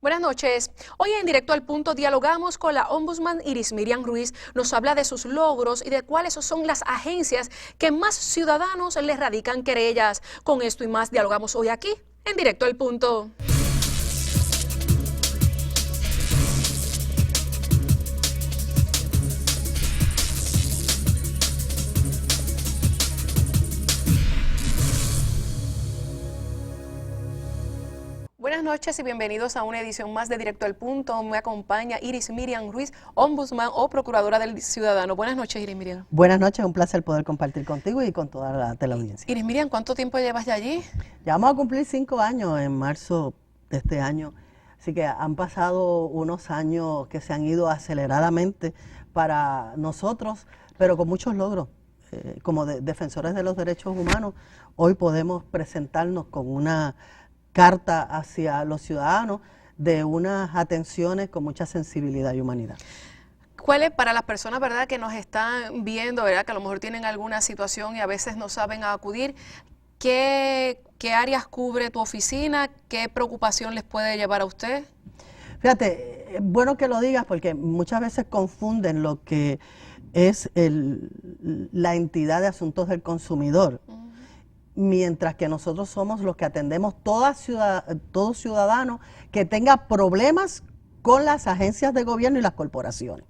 Buenas noches. Hoy en Directo al Punto dialogamos con la ombudsman Iris Miriam Ruiz. Nos habla de sus logros y de cuáles son las agencias que más ciudadanos le radican querellas. Con esto y más dialogamos hoy aquí en Directo al Punto. Buenas noches y bienvenidos a una edición más de Directo al Punto. Me acompaña Iris Miriam Ruiz, ombudsman o procuradora del ciudadano. Buenas noches, Iris Miriam. Buenas noches, un placer poder compartir contigo y con toda la teleaudiencia. Iris Miriam, ¿cuánto tiempo llevas de allí? Ya vamos a cumplir 5 años en marzo de este año, así que han pasado unos años que se han ido aceleradamente para nosotros, pero con muchos logros. Como defensores de los derechos humanos, hoy podemos presentarnos con una carta hacia los ciudadanos de unas atenciones con mucha sensibilidad y humanidad. ¿Cuál es para las personas, verdad, que nos están viendo, verdad, que a lo mejor tienen alguna situación y a veces no saben a acudir? ¿Qué áreas cubre tu oficina? ¿Qué preocupación les puede llevar a usted? Fíjate, es bueno que lo digas porque muchas veces confunden lo que es la entidad de asuntos del consumidor. Mientras que nosotros somos los que atendemos todo ciudadano que tenga problemas con las agencias de gobierno y las corporaciones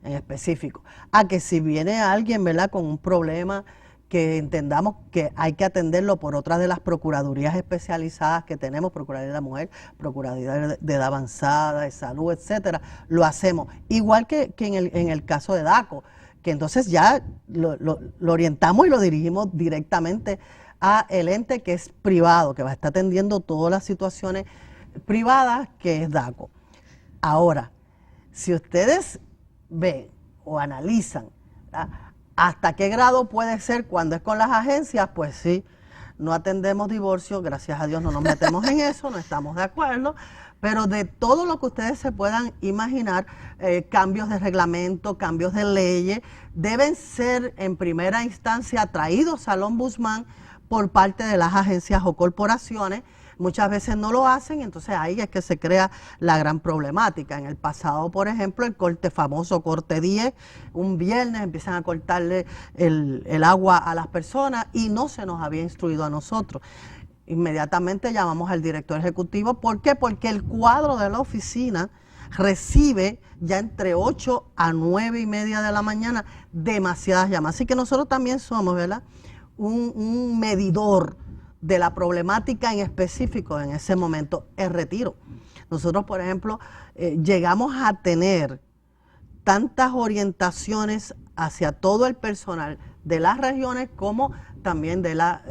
en específico. A que si viene alguien, ¿verdad?, con un problema que entendamos que hay que atenderlo por otras de las procuradurías especializadas que tenemos, Procuraduría de la Mujer, Procuraduría de Edad Avanzada, de Salud, etcétera, lo hacemos. Igual que en el caso de DACO, que entonces ya lo orientamos y lo dirigimos directamente a el ente que es privado, que va a estar atendiendo todas las situaciones privadas, que es DACO. Ahora, si ustedes ven o analizan, ¿verdad?, hasta qué grado puede ser cuando es con las agencias, pues sí, no atendemos divorcio, gracias a Dios no nos metemos en eso, no estamos de acuerdo, pero de todo lo que ustedes se puedan imaginar, cambios de reglamento, cambios de leyes, deben ser en primera instancia traídos al ombudsman por parte de las agencias o corporaciones. Muchas veces no lo hacen, entonces ahí es que se crea la gran problemática. En el pasado, por ejemplo, el famoso corte 10, un viernes empiezan a cortarle el agua a las personas y no se nos había instruido a nosotros. Inmediatamente llamamos al director ejecutivo. ¿Por qué? Porque el cuadro de la oficina recibe ya entre 8 a 9 y media de la mañana demasiadas llamadas. Así que nosotros también somos, ¿verdad?, un medidor de la problemática en específico en ese momento, el retiro. Nosotros, por ejemplo, llegamos a tener tantas orientaciones hacia todo el personal de las regiones como también de la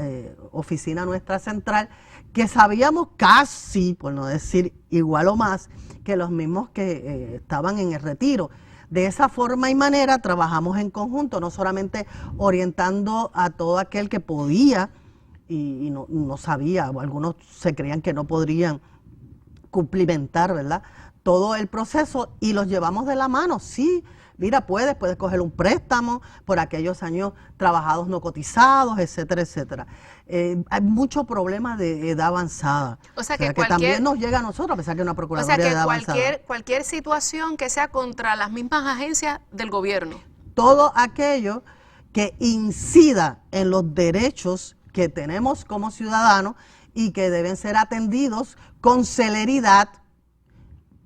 oficina nuestra central, que sabíamos casi, por no decir igual o más, que los mismos que estaban en el retiro. De esa forma y manera trabajamos en conjunto, no solamente orientando a todo aquel que podía y no sabía, o algunos se creían que no podrían cumplimentar, ¿verdad?, todo el proceso, y los llevamos de la mano. Sí, mira, puedes coger un préstamo por aquellos años trabajados no cotizados, etcétera, etcétera. Hay muchos problemas de edad avanzada. O sea que también nos llega a nosotros, a pesar que una procuraduría de edad avanzada. Cualquier situación que sea contra las mismas agencias del gobierno. Todo aquello que incida en los derechos que tenemos como ciudadanos y que deben ser atendidos con celeridad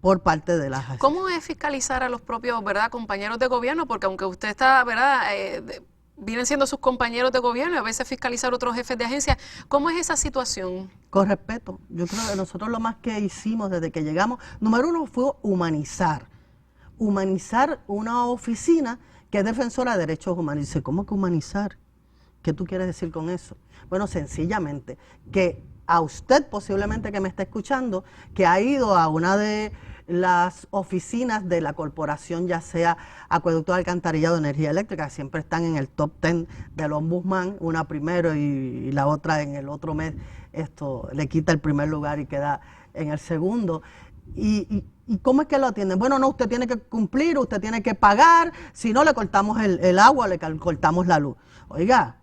por parte de las agencias. ¿Cómo es fiscalizar a los propios, verdad, compañeros de gobierno? Porque aunque usted está, verdad, vienen siendo sus compañeros de gobierno y a veces fiscalizar otros jefes de agencia, ¿cómo es esa situación? Con respeto. Yo creo que nosotros lo más que hicimos desde que llegamos, número uno, fue humanizar una oficina que es defensora de derechos humanos. Y dice, ¿cómo que humanizar? ¿Qué tú quieres decir con eso? Bueno, sencillamente, que a usted posiblemente que me está escuchando, que ha ido a una de las oficinas de la corporación, ya sea Acueducto de Alcantarillado de Energía Eléctrica, siempre están en el top 10 del ombudsman, una primero y la otra en el otro mes, esto le quita el primer lugar y queda en el segundo. ¿Y cómo es que lo atienden? Bueno, no, usted tiene que cumplir, usted tiene que pagar, si no le cortamos el agua, le cortamos la luz. Oiga,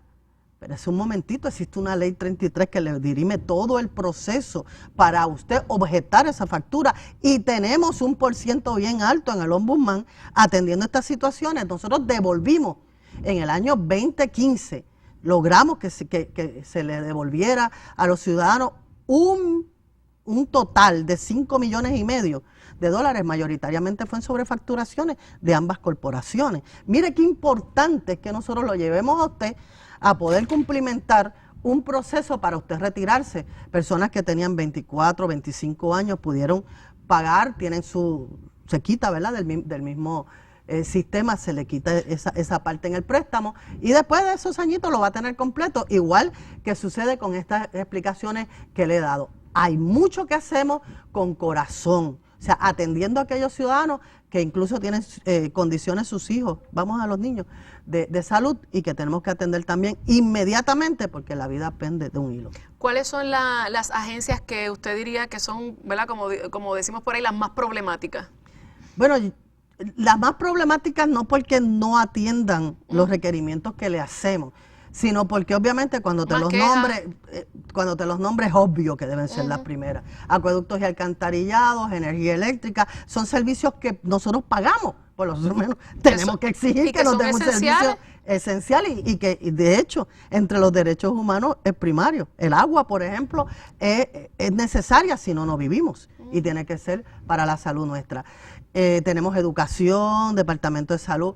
Pero es un momentito, existe una ley 33 que le dirime todo el proceso para usted objetar esa factura y tenemos un % bien alto en el Ombudsman atendiendo estas situaciones. Nosotros devolvimos en el año 2015, logramos que se le devolviera a los ciudadanos un total de 5,5 millones de dólares, mayoritariamente fue en sobrefacturaciones de ambas corporaciones. Mire qué importante es que nosotros lo llevemos a usted a poder cumplimentar un proceso para usted retirarse. Personas que tenían 24, 25 años pudieron pagar, se quita, ¿verdad?, del mismo sistema, se le quita esa parte en el préstamo y después de esos añitos lo va a tener completo, igual que sucede con estas explicaciones que le he dado. Hay mucho que hacemos con corazón, o sea, atendiendo a aquellos ciudadanos que incluso tienen condiciones sus hijos, vamos a los niños, de salud y que tenemos que atender también inmediatamente porque la vida pende de un hilo. ¿Cuáles son las agencias que usted diría que son, ¿verdad?, como decimos por ahí, las más problemáticas? Bueno, las más problemáticas no porque no atiendan los requerimientos que le hacemos, sino porque obviamente cuando te los nombres es obvio que deben ser las primeras. Acueductos y alcantarillados, energía eléctrica, son servicios que nosotros pagamos, por lo menos tenemos que exigir que nos den un servicio esencial y que de hecho entre los derechos humanos es primario. El agua, por ejemplo, es necesaria, si no, no vivimos y tiene que ser para la salud nuestra. Tenemos educación, departamento de salud,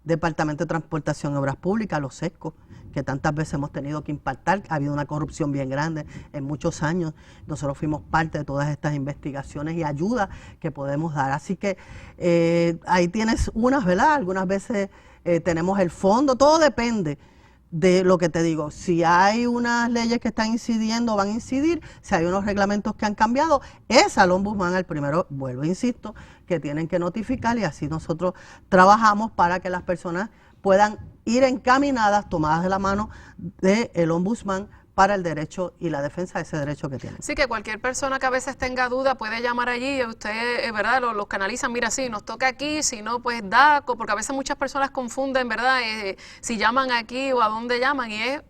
Departamento de Transportación y Obras Públicas, los SESCO, que tantas veces hemos tenido que impactar. Ha habido una corrupción bien grande en muchos años. Nosotros fuimos parte de todas estas investigaciones y ayuda que podemos dar. Así que ahí tienes unas, ¿verdad? Algunas veces tenemos el fondo, todo depende de lo que te digo. Si hay unas leyes que están incidiendo, van a incidir. Si hay unos reglamentos que han cambiado, es al Ombudsman el primero, vuelvo, insisto, que tienen que notificar y así nosotros trabajamos para que las personas puedan ir encaminadas, tomadas de la mano del Ombudsman para el derecho y la defensa de ese derecho que tienen. Sí, que cualquier persona que a veces tenga duda puede llamar allí y usted, ¿verdad?, los canalizan, mira, sí, nos toca aquí, si no, pues DACO, porque a veces muchas personas confunden, ¿verdad?, si llaman aquí o a dónde llaman, y es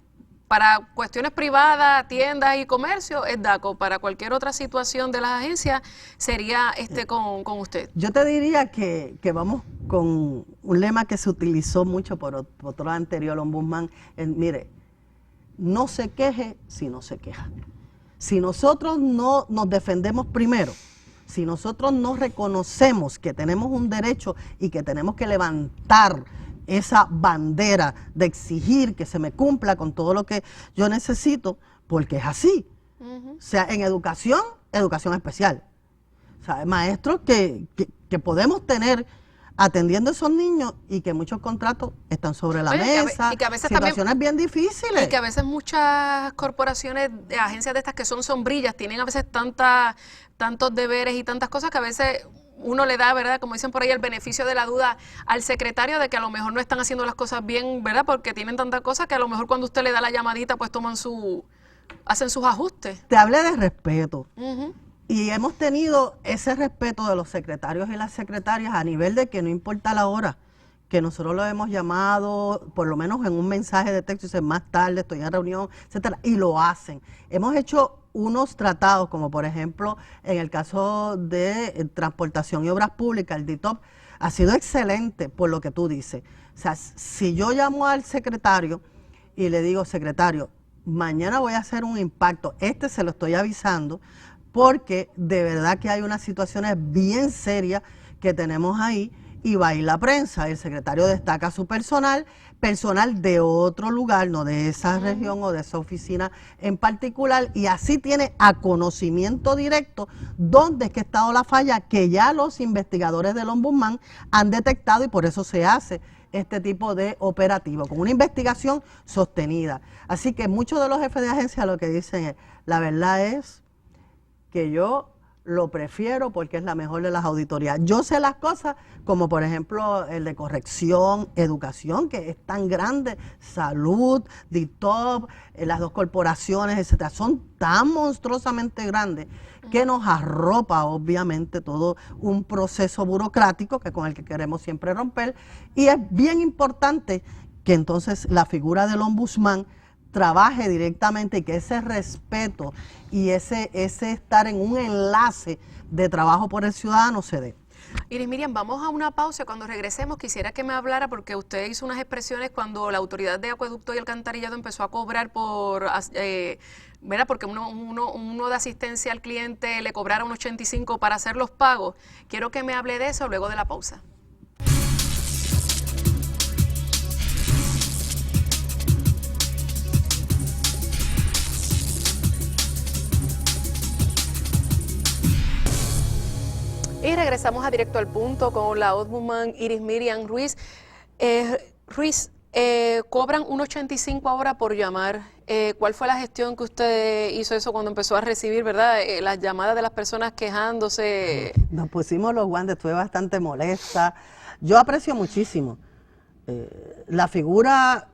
para cuestiones privadas, tiendas y comercio, es DACO. Para cualquier otra situación de las agencias, sería con usted. Yo te diría que vamos con un lema que se utilizó mucho por otro anterior Ombudsman, mire, no se queje si no se queja. Si nosotros no nos defendemos primero, si nosotros no reconocemos que tenemos un derecho y que tenemos que levantar esa bandera de exigir que se me cumpla con todo lo que yo necesito, porque es así. O sea, en educación especial. O sea, maestros que podemos tener atendiendo a esos niños y que muchos contratos están sobre la mesa, y que a veces situaciones bien difíciles. Y que a veces muchas corporaciones, agencias de estas que son sombrillas, tienen a veces tantos deberes y tantas cosas que a veces uno le da, ¿verdad?, como dicen por ahí, el beneficio de la duda al secretario de que a lo mejor no están haciendo las cosas bien, ¿verdad?, porque tienen tantas cosas que a lo mejor cuando usted le da la llamadita, pues hacen sus ajustes. Te hablé de respeto. Y hemos tenido ese respeto de los secretarios y las secretarias a nivel de que no importa la hora, que nosotros lo hemos llamado, por lo menos en un mensaje de texto, dicen más tarde, estoy en reunión, etcétera, y lo hacen. Hemos hecho unos tratados, como por ejemplo en el caso de Transportación y Obras Públicas, el DITOP, ha sido excelente por lo que tú dices. O sea, si yo llamo al secretario y le digo, secretario, mañana voy a hacer un impacto, se lo estoy avisando, porque de verdad que hay unas situaciones bien serias que tenemos ahí y va a ir la prensa. El secretario destaca su personal de otro lugar, no de esa región o de esa oficina en particular, y así tiene a conocimiento directo dónde es que ha estado la falla que ya los investigadores del Ombudsman han detectado y por eso se hace este tipo de operativo, con una investigación sostenida. Así que muchos de los jefes de agencia lo que dicen es, la verdad es que yo lo prefiero porque es la mejor de las auditorías. Yo sé las cosas como por ejemplo el de corrección, educación, que es tan grande, salud, DITOP, las dos corporaciones, etcétera, son tan monstruosamente grandes que nos arropa obviamente todo un proceso burocrático que con el que queremos siempre romper, y es bien importante que entonces la figura del ombudsman trabaje directamente y que ese respeto y ese estar en un enlace de trabajo por el ciudadano se dé. Iris Miriam, vamos a una pausa. Cuando regresemos quisiera que me hablara, porque usted hizo unas expresiones cuando la Autoridad de Acueducto y Alcantarillado empezó a cobrar por, ¿verdad? Porque uno de asistencia al cliente le cobrara un 85 para hacer los pagos. Quiero que me hable de eso luego de la pausa. Y regresamos a Directo al Punto con la ombudsman Iris Miriam Ruiz. Ruiz, cobran un 85 ahora por llamar. ¿Cuál fue la gestión que usted hizo eso cuando empezó a recibir, verdad, las llamadas de las personas quejándose? Nos pusimos los guantes, estuve bastante molesta. Yo aprecio muchísimo la figura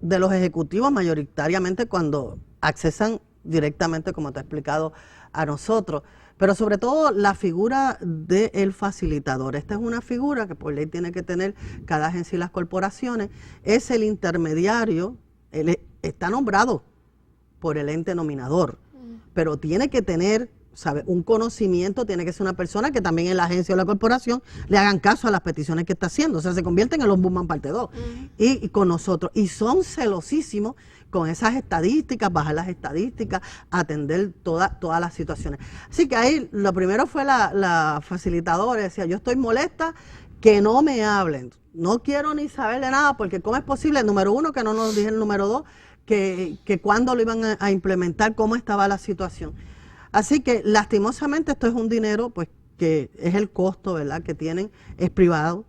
de los ejecutivos mayoritariamente cuando accesan directamente, como te he explicado, a nosotros. Pero sobre todo la figura del facilitador. Esta es una figura que por ley tiene que tener cada agencia y las corporaciones. Es el intermediario, él está nombrado por el ente nominador, pero tiene que tener, ¿sabe?, un conocimiento, tiene que ser una persona que también en la agencia o la corporación le hagan caso a las peticiones que está haciendo. O sea, se convierte en el ombudsman parte 2 y con nosotros. Y son celosísimos con esas estadísticas, bajar las estadísticas, atender todas las situaciones. Así que ahí lo primero fue la facilitadora, decía, yo estoy molesta, que no me hablen, no quiero ni saber de nada, porque cómo es posible, número uno, que no nos dijeron, número dos, que cuándo lo iban a implementar, cómo estaba la situación. Así que lastimosamente esto es un dinero, pues que es el costo, ¿verdad?, que tienen, es privado,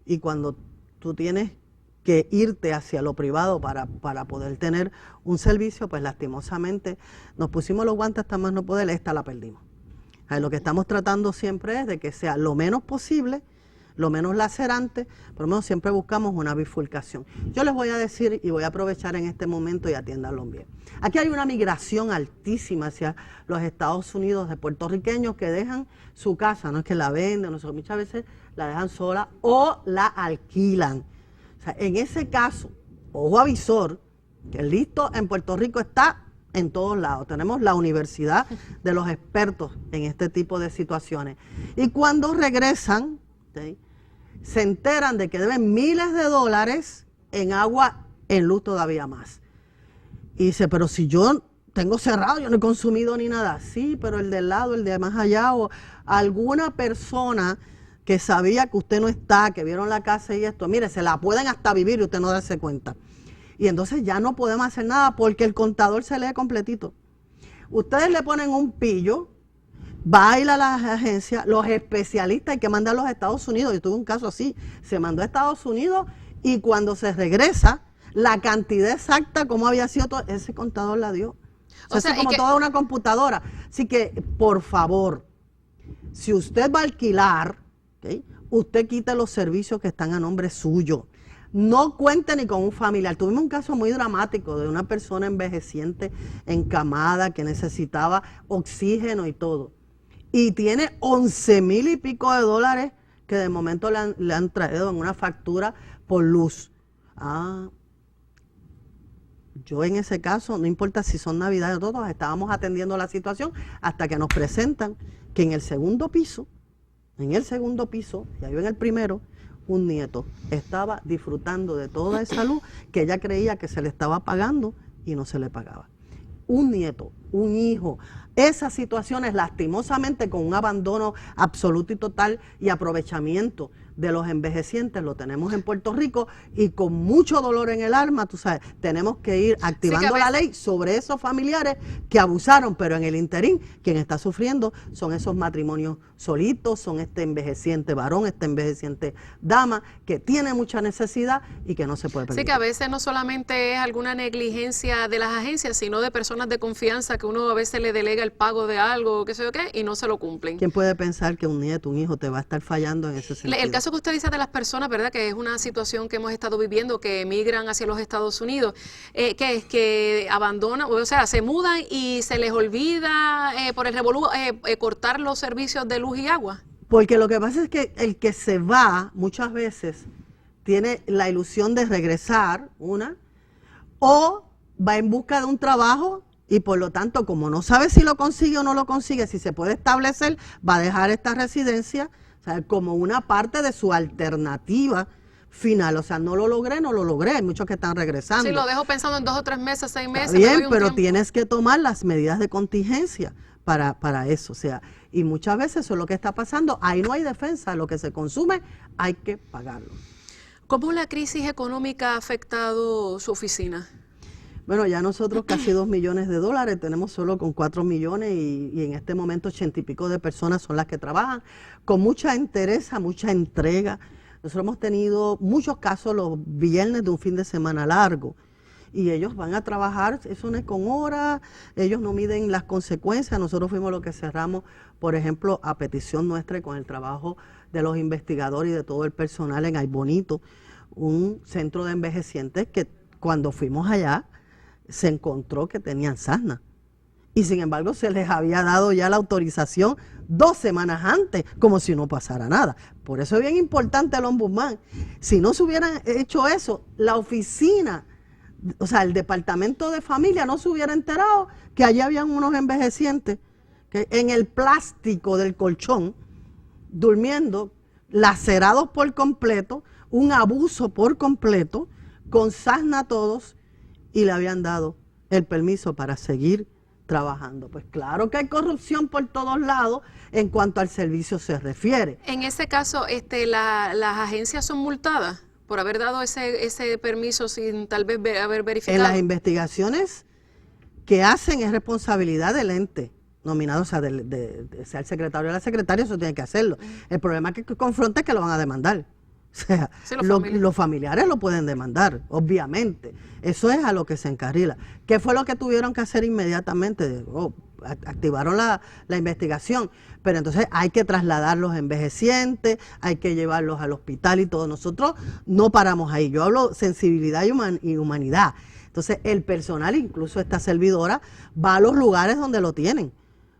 y cuando tú tienes que irte hacia lo privado para poder tener un servicio, pues lastimosamente nos pusimos los guantes hasta más no poder, esta la perdimos. Lo que estamos tratando siempre es de que sea lo menos posible, lo menos lacerante, por lo menos siempre buscamos una bifurcación. Yo les voy a decir, y voy a aprovechar en este momento y atiéndanlo bien. Aquí hay una migración altísima hacia los Estados Unidos de puertorriqueños que dejan su casa, no es que la venden, no sé, muchas veces la dejan sola o la alquilan. O sea, en ese caso, ojo avisor, que el listo en Puerto Rico está en todos lados. Tenemos la universidad de los expertos en este tipo de situaciones. Y cuando regresan, ¿sí?, se enteran de que deben miles de dólares en agua, en luz todavía más. Y dice, pero si yo tengo cerrado, yo no he consumido ni nada. Sí, pero el del lado, el de más allá, o alguna persona que sabía que usted no está, que vieron la casa y esto, mire, se la pueden hasta vivir y usted no darse cuenta. Y entonces ya no podemos hacer nada porque el contador se lee completito. Ustedes le ponen un pillo, va a ir a las agencias, los especialistas hay que mandarlos a Estados Unidos. Yo tuve un caso así, se mandó a Estados Unidos y cuando se regresa, la cantidad exacta, como había sido todo, ese contador la dio. O sea, es como toda una computadora. Así que, por favor, si usted va a alquilar, ¿okay?, usted quita los servicios que están a nombre suyo. No cuente ni con un familiar. Tuvimos un caso muy dramático de una persona envejeciente, encamada, que necesitaba oxígeno y todo. Y tiene 11,000 y pico de dólares que de momento le han traído en una factura por luz. Yo en ese caso, no importa si son navidades o todos, estábamos atendiendo la situación hasta que nos presentan que en el segundo piso, ya yo en el primero, un nieto estaba disfrutando de toda esa luz que ella creía que se le estaba pagando y no se le pagaba. Un nieto, un hijo, esas situaciones lastimosamente con un abandono absoluto y total y aprovechamiento de los envejecientes lo tenemos en Puerto Rico y con mucho dolor en el alma, tú sabes, tenemos que ir activando la ley sobre esos familiares que abusaron, pero en el interín quien está sufriendo son esos matrimonios solitos, son este envejeciente varón, este envejeciente dama que tiene mucha necesidad y que no se puede permitir. Sí, que a veces no solamente es alguna negligencia de las agencias, sino de personas de confianza que uno a veces le delega el pago de algo, qué sé yo qué, y no se lo cumplen. ¿Quién puede pensar que un nieto, un hijo te va a estar fallando en ese sentido? El caso que usted dice de las personas, ¿verdad?, que es una situación que hemos estado viviendo, que emigran hacia los Estados Unidos, que es que abandonan, o sea, se mudan y se les olvida por el revolú cortar los servicios de luz y agua. Porque lo que pasa es que el que se va muchas veces tiene la ilusión de regresar, o va en busca de un trabajo y por lo tanto, como no sabe si lo consigue o no lo consigue, si se puede establecer, va a dejar esta residencia, o sea, como una parte de su alternativa final. O sea, no lo logré, hay muchos que están regresando. Sí, lo dejo pensando en 2 o 3 meses, 6 meses. Está bien, me doy un pero tiempo. tienes que tomar las medidas de contingencia para eso. O sea, y muchas veces eso es lo que está pasando. Ahí no hay defensa, lo que se consume hay que pagarlo. ¿Cómo la crisis económica ha afectado su oficina? Bueno, ya nosotros casi 2 millones de dólares, tenemos solo con 4 millones y en este momento 80 y pico de personas son las que trabajan con mucha entereza, mucha entrega. Nosotros hemos tenido muchos casos los viernes de un fin de semana largo y ellos van a trabajar, eso no es con horas, ellos no miden las consecuencias. Nosotros fuimos los que cerramos, por ejemplo, a petición nuestra y con el trabajo de los investigadores y de todo el personal en Ay Bonito, un centro de envejecientes que cuando fuimos allá, se encontró que tenían sarna. Y sin embargo se les había dado ya la autorización 2 semanas antes, como si no pasara nada. Por eso es bien importante el ombudsman. Si no se hubieran hecho eso, la oficina, o sea, el departamento de familia no se hubiera enterado que allí habían unos envejecientes que en el plástico del colchón, durmiendo, lacerados por completo, un abuso por completo, con sarna todos, y le habían dado el permiso para seguir trabajando. Pues claro que hay corrupción por todos lados en cuanto al servicio se refiere. En ese caso, las agencias son multadas por haber dado ese permiso sin tal vez haber verificado. En las investigaciones que hacen es responsabilidad del ente nominado, o sea, sea el secretario o la secretaria, eso tiene que hacerlo. El problema que confronta es que lo van a demandar. O sea, Sí, los familiares lo pueden demandar, obviamente. Eso es a lo que se encarrila. ¿Qué fue lo que tuvieron que hacer inmediatamente? Activaron la investigación, pero entonces hay que trasladar los envejecientes, hay que llevarlos al hospital y todo. Nosotros no paramos ahí. Yo hablo sensibilidad y humanidad. Entonces el personal, incluso esta servidora, va a los lugares donde lo tienen,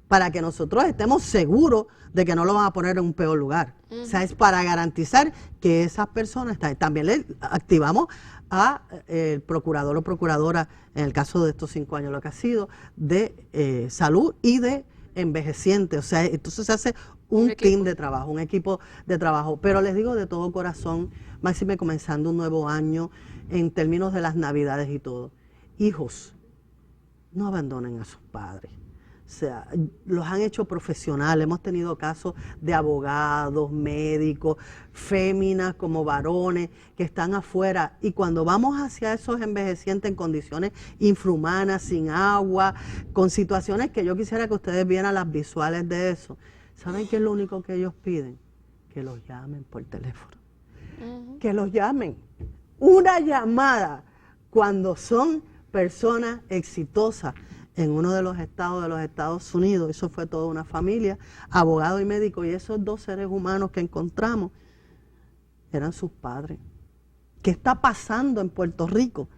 para que nosotros estemos seguros de que no lo van a poner en un peor lugar. O sea, es para garantizar que esas personas están. También le activamos a el procurador o procuradora, en el caso de estos 5 años, lo que ha sido de salud y de envejecientes. O sea, entonces se hace un team de trabajo, un equipo de trabajo. Pero les digo de todo corazón, máxime comenzando un nuevo año, en términos de las navidades y todo. Hijos, no abandonen a sus padres. O sea, los han hecho profesionales. Hemos tenido casos de abogados, médicos, féminas como varones que están afuera, y cuando vamos hacia esos envejecientes en condiciones infrahumanas, sin agua, con situaciones que yo quisiera que ustedes vieran las visuales de eso, ¿saben qué es lo único que ellos piden? Que los llamen por teléfono. Que los llamen. Una llamada cuando son personas exitosas en uno de los estados de los Estados Unidos. Eso fue toda una familia, abogado y médico, y esos 2 seres humanos que encontramos eran sus padres. ¿Qué está pasando en Puerto Rico?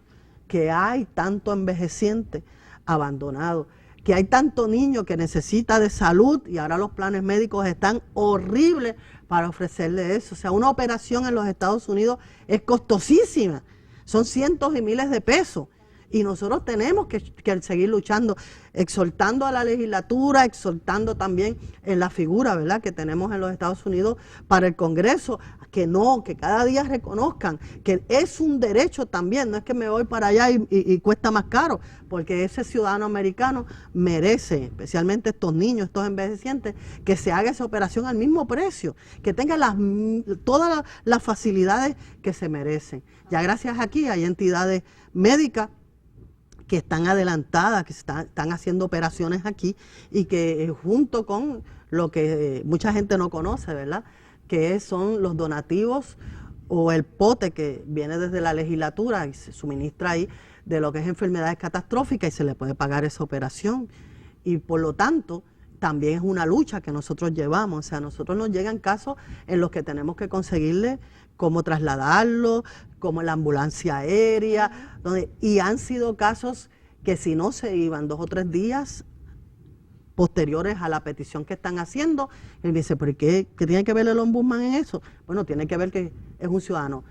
Que hay tanto envejeciente abandonado, que hay tanto niño que necesita de salud, y ahora los planes médicos están horribles para ofrecerle eso. O sea, una operación en los Estados Unidos es costosísima, son cientos y miles de pesos. Y nosotros tenemos que seguir luchando, exhortando a la legislatura, exhortando también en la figura, ¿verdad?, que tenemos en los Estados Unidos para el Congreso, que cada día reconozcan que es un derecho también. No es que me voy para allá y cuesta más caro, porque ese ciudadano americano merece, especialmente estos niños, estos envejecientes, que se haga esa operación al mismo precio, que tengan todas las facilidades que se merecen. Ya gracias aquí hay entidades médicas que están adelantadas, que están haciendo operaciones aquí, y que junto con lo que mucha gente no conoce, ¿verdad?, que son los donativos o el pote que viene desde la legislatura y se suministra ahí de lo que es enfermedades catastróficas, y se le puede pagar esa operación. Y por lo tanto, también es una lucha que nosotros llevamos. O sea, a nosotros nos llegan casos en los que tenemos que conseguirle cómo trasladarlo, como la ambulancia aérea, y han sido casos que si no se iban 2 o 3 días posteriores a la petición que están haciendo, él dice, ¿pero qué tiene que ver el ombudsman en eso? Bueno, tiene que ver que es un ciudadano.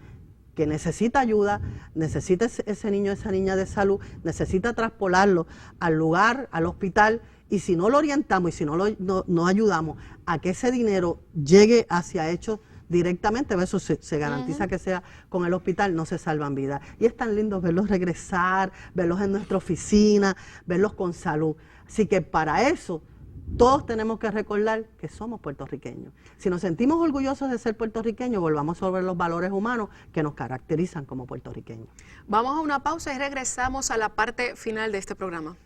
que necesita ayuda, necesita ese niño, esa niña de salud, necesita traspolarlo al lugar, al hospital, y si no lo orientamos y si no ayudamos a que ese dinero llegue hacia hechos directamente, eso se garantiza que sea con el hospital, no se salvan vidas. Y es tan lindo verlos regresar, verlos en nuestra oficina, verlos con salud. Así que para eso todos tenemos que recordar que somos puertorriqueños. Si nos sentimos orgullosos de ser puertorriqueños, volvamos sobre los valores humanos que nos caracterizan como puertorriqueños. Vamos a una pausa y regresamos a la parte final de este programa.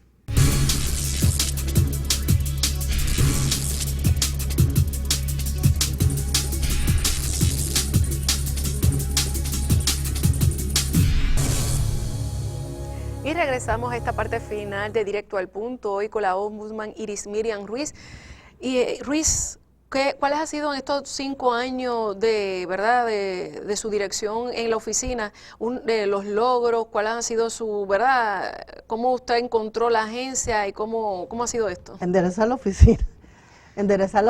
Y regresamos a esta parte final de Directo al Punto, hoy con la Ombudsman Iris Miriam Ruiz. Y Ruiz, ¿cuáles han sido en estos 5 años de su dirección en la oficina, los logros? ¿Cuáles han sido cómo usted encontró la agencia y cómo ha sido esto? Enderezar la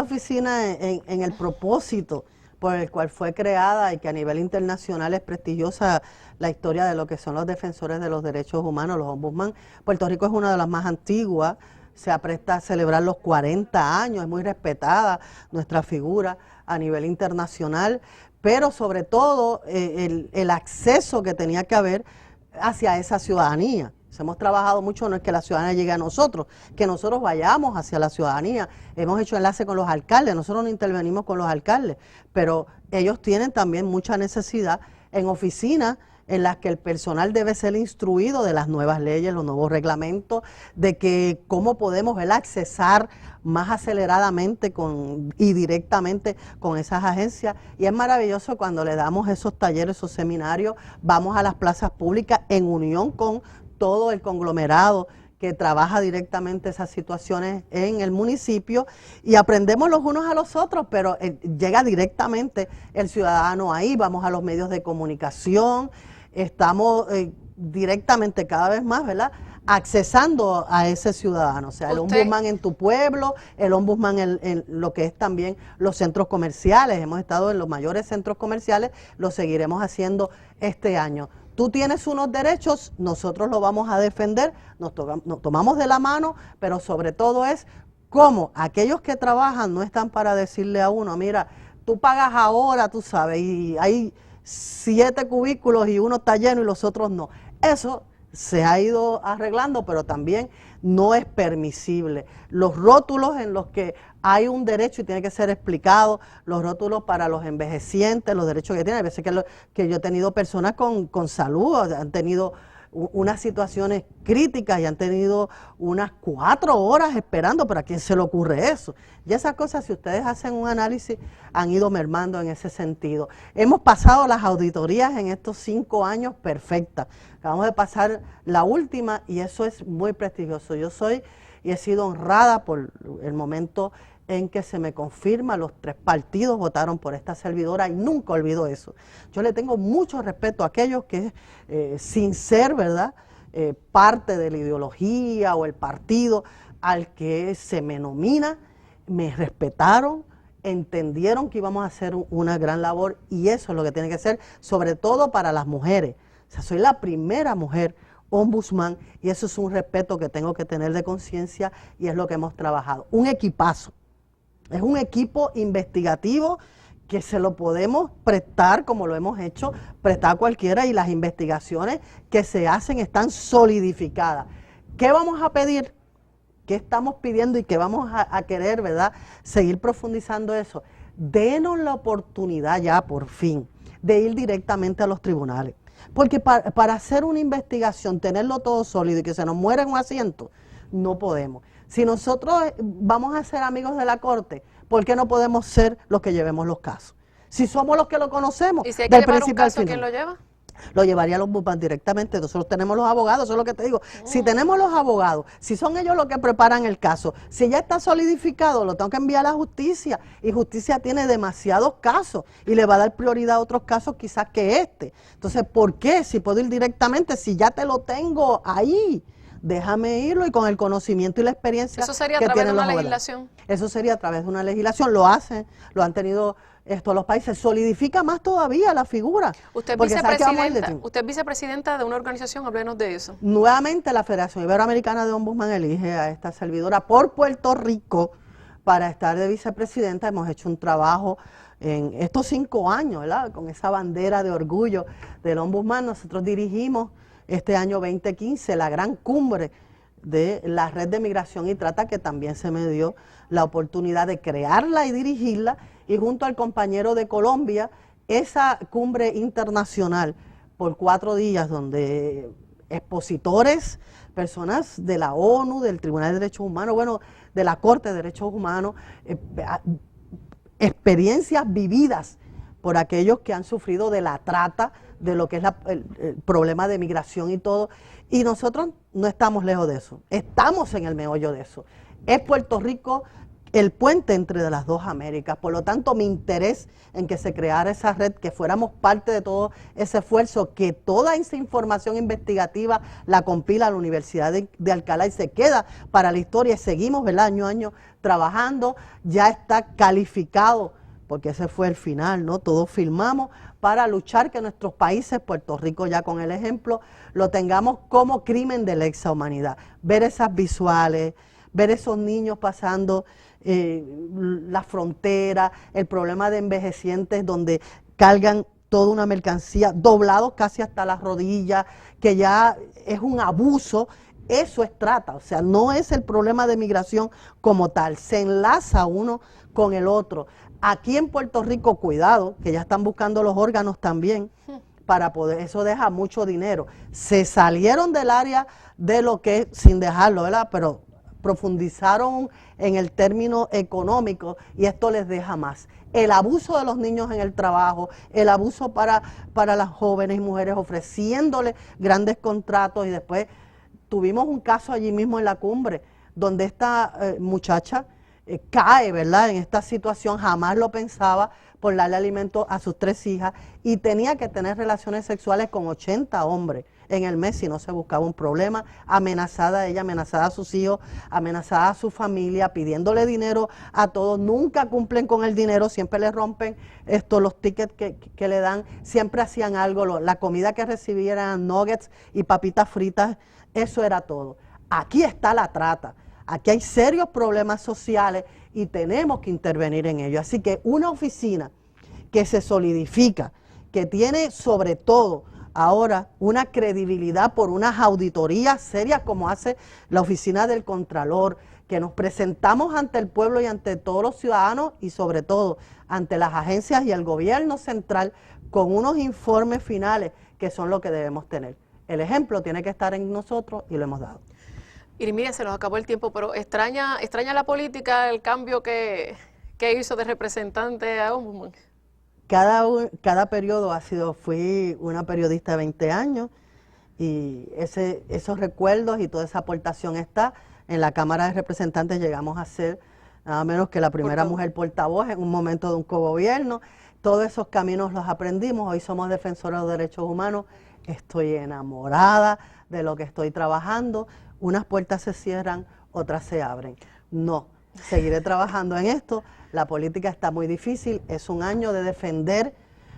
oficina en el propósito por el cual fue creada y que a nivel internacional es prestigiosa la historia de lo que son los defensores de los derechos humanos, los ombudsman. Puerto Rico es una de las más antiguas, se apresta a celebrar los 40 años, es muy respetada nuestra figura a nivel internacional, pero sobre todo el acceso que tenía que haber hacia esa ciudadanía. Hemos trabajado mucho, no es que la ciudadanía llegue a nosotros, que nosotros vayamos hacia la ciudadanía. Hemos hecho enlace con los alcaldes, nosotros no intervenimos con los alcaldes, pero ellos tienen también mucha necesidad en oficinas en las que el personal debe ser instruido de las nuevas leyes, los nuevos reglamentos, de que cómo podemos accesar más aceleradamente y directamente con esas agencias. Y es maravilloso cuando le damos esos talleres, esos seminarios, vamos a las plazas públicas en unión con todo el conglomerado que trabaja directamente esas situaciones en el municipio y aprendemos los unos a los otros, pero llega directamente el ciudadano ahí, vamos a los medios de comunicación, estamos directamente cada vez más, ¿verdad?, accesando a ese ciudadano, o sea, el ombudsman en tu pueblo, el ombudsman en lo que es también los centros comerciales, hemos estado en los mayores centros comerciales, lo seguiremos haciendo este año. Tú tienes unos derechos, nosotros los vamos a defender, nos tomamos de la mano, pero sobre todo es cómo aquellos que trabajan no están para decirle a uno, mira, tú pagas ahora, tú sabes, y hay 7 cubículos y uno está lleno y los otros no. Eso se ha ido arreglando, pero también no es permisible. Los rótulos en los que hay un derecho y tiene que ser explicado, los rótulos para los envejecientes, los derechos que tienen. Hay veces que yo he tenido personas con salud, han tenido unas situaciones críticas y han tenido unas 4 horas esperando, pero ¿a quién se le ocurre eso? Y esas cosas, si ustedes hacen un análisis, han ido mermando en ese sentido. Hemos pasado las auditorías en estos 5 años perfectas. Acabamos de pasar la última y eso es muy prestigioso. Yo soy y he sido honrada por el momento en que se me confirma, los 3 partidos votaron por esta servidora y nunca olvido eso. Yo le tengo mucho respeto a aquellos que, sin ser, ¿verdad?, parte de la ideología o el partido al que se me nomina, me respetaron, entendieron que íbamos a hacer una gran labor y eso es lo que tiene que ser, sobre todo para las mujeres. O sea, soy la primera mujer ombudsman y eso es un respeto que tengo que tener de conciencia y es lo que hemos trabajado. Un equipazo. Es un equipo investigativo que se lo podemos prestar, como lo hemos hecho, prestar a cualquiera y las investigaciones que se hacen están solidificadas. ¿Qué vamos a pedir? ¿Qué estamos pidiendo y qué vamos a querer, verdad? Seguir profundizando eso. Denos la oportunidad ya, por fin, de ir directamente a los tribunales. Porque para hacer una investigación, tenerlo todo sólido y que se nos muera en un asiento, no podemos. Si nosotros vamos a ser amigos de la Corte, ¿por qué no podemos ser los que llevemos los casos? Si somos los que lo conocemos. ¿Y si hay que llevar un caso, quién lo lleva? Lo llevaría a los ombudsman directamente. Nosotros tenemos los abogados, eso es lo que te digo. Si tenemos los abogados, si son ellos los que preparan el caso, si ya está solidificado, lo tengo que enviar a la justicia. Y justicia tiene demasiados casos y le va a dar prioridad a otros casos quizás que este. Entonces, ¿por qué? Si puedo ir directamente, si ya te lo tengo ahí. déjame irlo y con el conocimiento y la experiencia ¿Eso sería a que través de tienen los una jóvenes. legislación? Eso sería a través de una legislación, lo hacen, lo han tenido los países, solidifica más todavía la figura. Usted porque sabe que vamos a ir de vicepresidenta, tiempo. usted es vicepresidenta de una organización, háblenos de eso. Nuevamente la Federación Iberoamericana de Ombudsman elige a esta servidora por Puerto Rico para estar de vicepresidenta. Hemos hecho un trabajo en estos 5 años, ¿verdad? Con esa bandera de orgullo del Ombudsman. Nosotros dirigimos este año 2015 la gran cumbre de la Red de Migración y Trata, que también se me dio la oportunidad de crearla y dirigirla, y junto al compañero de Colombia, esa cumbre internacional por 4 días donde expositores, personas de la ONU, del Tribunal de Derechos Humanos, bueno, de la Corte de Derechos Humanos, experiencias vividas por aquellos que han sufrido de la trata, de lo que es el problema de migración y todo, y nosotros no estamos lejos de eso, estamos en el meollo de eso. Es Puerto Rico el puente entre las dos Américas, por lo tanto mi interés en que se creara esa red, que fuéramos parte de todo ese esfuerzo, que toda esa información investigativa la compila la Universidad de Alcalá y se queda para la historia, y seguimos, ¿verdad?, año a año trabajando, ya está calificado, porque ese fue el final, ¿no? Todos firmamos para luchar que nuestros países, Puerto Rico ya con el ejemplo, lo tengamos como crimen de lesa humanidad. Ver esas visuales, ver esos niños pasando la frontera, el problema de envejecientes donde cargan toda una mercancía, doblados casi hasta las rodillas, que ya es un abuso. Eso es trata, o sea, no es el problema de migración como tal, se enlaza uno con el otro. Aquí en Puerto Rico, cuidado, que ya están buscando los órganos también para poder, eso deja mucho dinero. Se salieron del área de lo que, sin dejarlo, ¿verdad?, pero profundizaron en el término económico y esto les deja más. El abuso de los niños en el trabajo, el abuso para las jóvenes y mujeres ofreciéndoles grandes contratos, y después tuvimos un caso allí mismo en la cumbre donde esta muchacha cae, ¿verdad?, en esta situación, jamás lo pensaba, por darle alimento a sus 3 hijas, y tenía que tener relaciones sexuales con 80 hombres en el mes si no se buscaba un problema, amenazada ella, amenazada a sus hijos, amenazada a su familia, pidiéndole dinero a todos, nunca cumplen con el dinero, siempre le rompen los tickets que le dan, siempre hacían algo, la comida que recibían eran nuggets y papitas fritas, eso era todo. Aquí está la trata. Aquí hay serios problemas sociales y tenemos que intervenir en ello. Así que una oficina que se solidifica, que tiene sobre todo ahora una credibilidad por unas auditorías serias como hace la oficina del Contralor, que nos presentamos ante el pueblo y ante todos los ciudadanos y sobre todo ante las agencias y el gobierno central con unos informes finales que son lo que debemos tener. El ejemplo tiene que estar en nosotros y lo hemos dado. Irismiria, se nos acabó el tiempo, pero extraña la política, el cambio que hizo de representante a Ombudsman. Cada periodo fui una periodista de 20 años y esos recuerdos y toda esa aportación está. En la Cámara de Representantes llegamos a ser nada menos que la primera mujer portavoz en un momento de un cogobierno. Todos esos caminos los aprendimos, hoy somos defensores de los derechos humanos, estoy enamorada de lo que estoy trabajando. Unas puertas se cierran, otras se abren. No, seguiré trabajando en esto. La política está muy difícil. Es un año de defender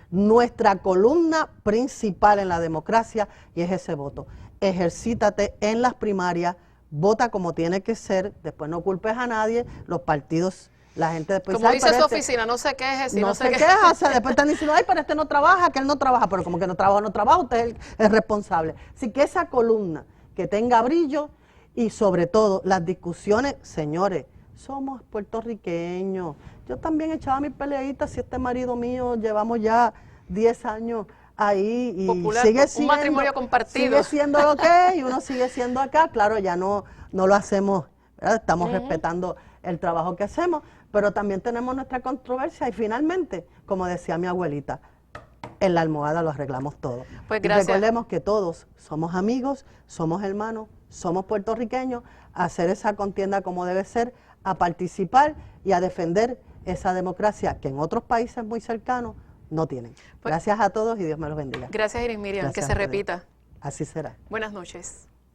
nuestra columna principal en la democracia y es ese voto. Ejercítate en las primarias, vota como tiene que ser, después no culpes a nadie, los partidos, la gente después... Como dice su oficina, no se queje si no se queja. O sea, después están diciendo, ay, pero este no trabaja, que él no trabaja, pero como que no trabaja, usted es el responsable. Así que esa columna que tenga brillo y sobre todo las discusiones, señores, somos puertorriqueños. Yo también echaba mis peleitas, si este marido mío llevamos ya 10 años ahí y popular, sigue siendo, un matrimonio compartido. Sigue siendo lo que es y uno sigue siendo acá, claro, ya no lo hacemos, ¿verdad? Estamos respetando el trabajo que hacemos, pero también tenemos nuestra controversia y finalmente, como decía mi abuelita, en la almohada lo arreglamos todo. Pues gracias. Y recordemos que todos somos amigos, somos hermanos, somos puertorriqueños, a hacer esa contienda como debe ser, a participar y a defender esa democracia que en otros países muy cercanos no tienen. Gracias a todos y Dios me los bendiga. Gracias, Irismiria, que se repita. Así será. Buenas noches.